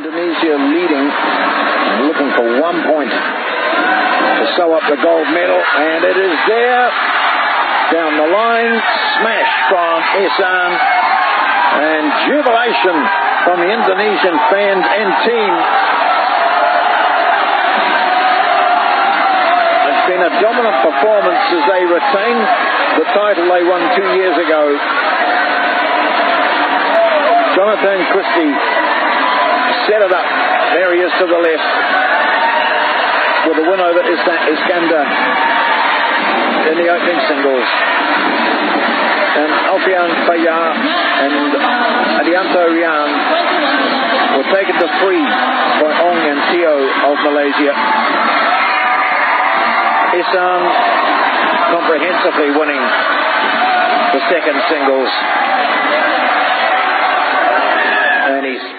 Indonesia leading, looking for 1 point to sew up the gold medal, and it is there, down the line, smash from Ihsan, and jubilation from the Indonesian fans and team. It's been a dominant performance as they retain the title they won 2 years ago. Jonathan Christie set it up. There he is to the left with a win over Iskandar in the opening singles. And Alfian Fayyah and Adianto Rian were taken to 3 by Ong and Teo of Malaysia. Ihsan comprehensively winning the second singles. And he's